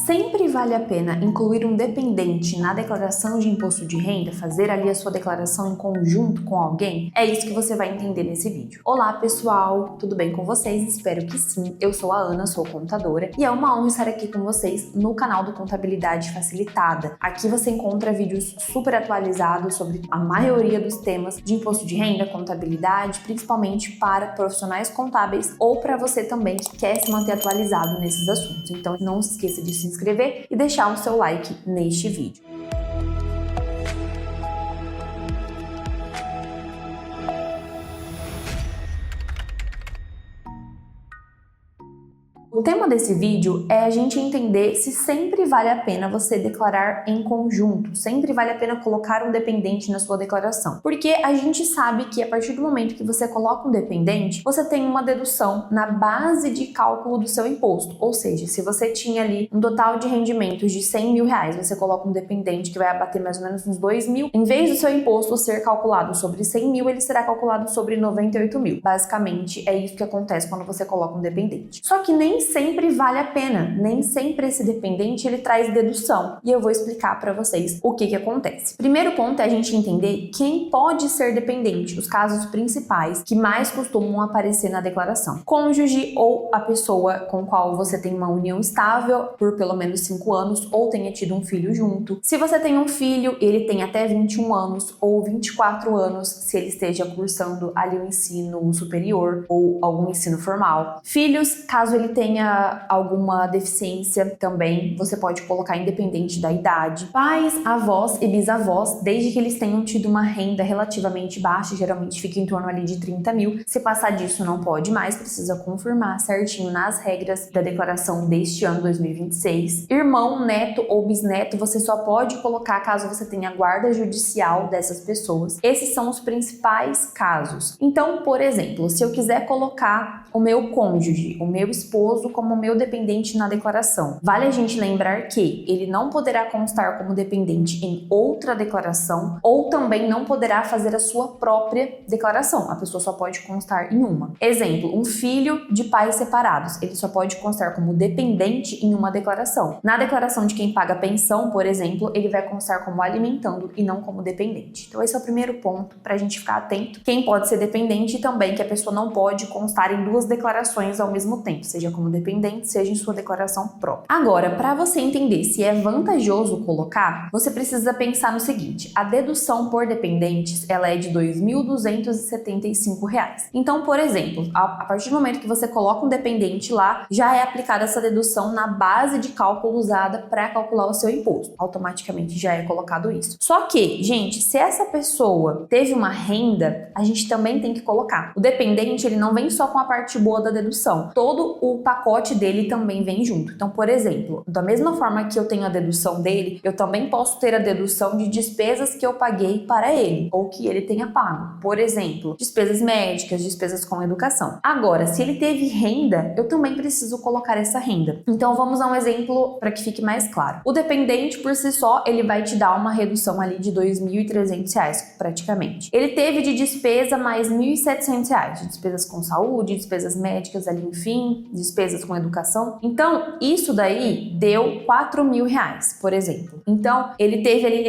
Sempre vale a pena incluir um dependente na declaração de imposto de renda, fazer ali a sua declaração em conjunto com alguém? É isso que você vai entender nesse vídeo. Olá pessoal, tudo bem com vocês? Espero que sim. Eu sou a Ana, sou contadora e é uma honra estar aqui com vocês no canal do Contabilidade Facilitada. Aqui você encontra vídeos super atualizados sobre a maioria dos temas de imposto de renda, contabilidade, principalmente para profissionais contábeis ou para você também que quer se manter atualizado nesses assuntos. Então não se esqueça de se inscrever e deixar o seu like neste vídeo. O tema desse vídeo é a gente entender se sempre vale a pena você declarar em conjunto, sempre vale a pena colocar um dependente na sua declaração. Porque a gente sabe que a partir do momento que você coloca um dependente, você tem uma dedução na base de cálculo do seu imposto. Ou seja, se você tinha ali um total de rendimentos de 100 mil reais, você coloca um dependente que vai abater mais ou menos uns 2 mil, em vez do seu imposto ser calculado sobre 100 mil, ele será calculado sobre 98 mil. Basicamente, é isso que acontece quando você coloca um dependente. Só que nem sempre vale a pena, nem sempre esse dependente ele traz dedução. E eu vou explicar para vocês o que acontece. Primeiro ponto é a gente entender quem pode ser dependente, os casos principais que mais costumam aparecer na declaração. Cônjuge ou a pessoa com qual você tem uma união estável por pelo menos 5 anos ou tenha tido um filho junto. Se você tem um filho, ele tem até 21 anos ou 24 anos, se ele esteja cursando ali o ensino superior ou algum ensino formal. Filhos, caso ele tenha alguma deficiência também, você pode colocar independente da idade. Pais, avós e bisavós, desde que eles tenham tido uma renda relativamente baixa, geralmente fica em torno ali de 30 mil. Se passar disso não pode mais, precisa confirmar certinho nas regras da declaração deste ano 2026. Irmão, neto ou bisneto, você só pode colocar caso você tenha guarda judicial dessas pessoas. Esses são os principais casos. Então, por exemplo, se eu quiser colocar o meu cônjuge, o meu esposo como meu dependente na declaração, vale a gente lembrar que ele não poderá constar como dependente em outra declaração ou também não poderá fazer a sua própria declaração. A pessoa só pode constar em uma. Exemplo, um filho de pais separados, ele só pode constar como dependente em uma declaração. Na declaração de quem paga pensão, por exemplo, ele vai constar como alimentando e não como dependente. Então esse é o primeiro ponto para a gente ficar atento. Quem pode ser dependente e também que a pessoa não pode constar em duas declarações ao mesmo tempo, seja como dependente, seja em sua declaração própria. Agora, para você entender se é vantajoso colocar, você precisa pensar no seguinte: a dedução por dependentes, ela é de R$ 2.275. Então, por exemplo, a partir do momento que você coloca um dependente lá, já é aplicada essa dedução na base de cálculo usada para calcular o seu imposto. Automaticamente já é colocado isso. Só que, gente, se essa pessoa teve uma renda, a gente também tem que colocar. O dependente, ele não vem só com a parte boa da dedução. Todo o pacote dele também vem junto. Então, por exemplo, da mesma forma que eu tenho a dedução dele, eu também posso ter a dedução de despesas que eu paguei para ele, ou que ele tenha pago. Por exemplo, despesas médicas, despesas com educação. Agora, se ele teve renda, eu também preciso colocar essa renda. Então, vamos a um exemplo para que fique mais claro. O dependente, por si só, ele vai te dar uma redução ali de R$ 2.300, praticamente. Ele teve de despesa mais R$ 1.700, de despesas com saúde, despesas médicas ali, enfim, despesas com educação. Então, isso daí deu R$ 4.000, por exemplo. Então, ele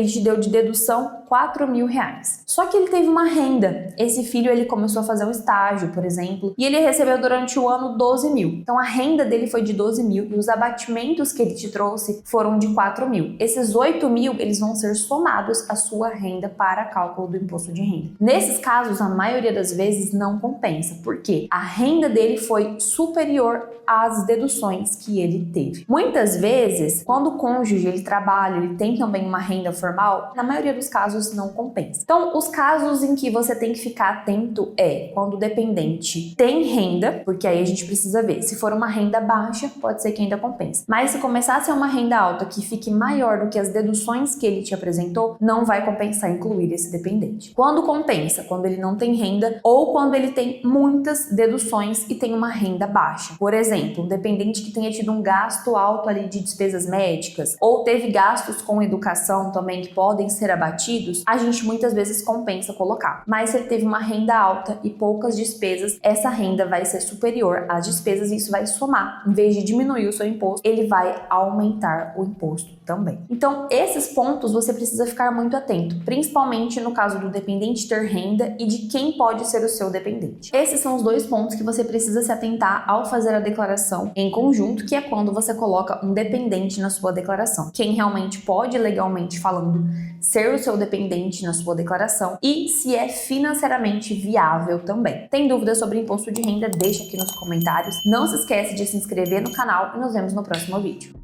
te deu de dedução R$ 4.000. Só que ele teve uma renda. Esse filho, ele começou a fazer um estágio, por exemplo, e ele recebeu durante o ano 12 mil. Então, a renda dele foi de 12 mil e os abatimentos que ele te trouxe foram de 4 mil. Esses 8 mil, eles vão ser somados à sua renda para cálculo do imposto de renda. Nesses casos, a maioria das vezes não compensa, porque a renda dele foi superior às deduções que ele teve. Muitas vezes, quando o cônjuge ele trabalha, ele tem também uma renda formal, na maioria dos casos não compensa. Então, os casos em que você tem que ficar atento é quando o dependente tem renda, porque aí a gente precisa ver. Se for uma renda baixa, pode ser que ainda compense. Mas se começar a ser uma renda alta que fique maior do que as deduções que ele te apresentou, não vai compensar incluir esse dependente. Quando compensa? Quando ele não tem renda ou quando ele tem muitas deduções e tem uma renda baixa. Por exemplo, um dependente que tenha tido um gasto alto ali de despesas médicas ou teve gastos com educação também que podem ser abatidos, comprometidos, a gente muitas vezes compensa colocar. Mas se ele teve uma renda alta e poucas despesas, essa renda vai ser superior às despesas e isso vai somar. Em vez de diminuir o seu imposto, ele vai aumentar o imposto também. Então, esses pontos você precisa ficar muito atento, principalmente no caso do dependente ter renda e de quem pode ser o seu dependente. Esses são os dois pontos que você precisa se atentar ao fazer a declaração em conjunto, que é quando você coloca um dependente na sua declaração. Quem realmente pode, legalmente falando, ser o seu dependente na sua declaração e se é financeiramente viável também. Tem dúvidas sobre imposto de renda? Deixa aqui nos comentários. Não se esquece de se inscrever no canal e nos vemos no próximo vídeo.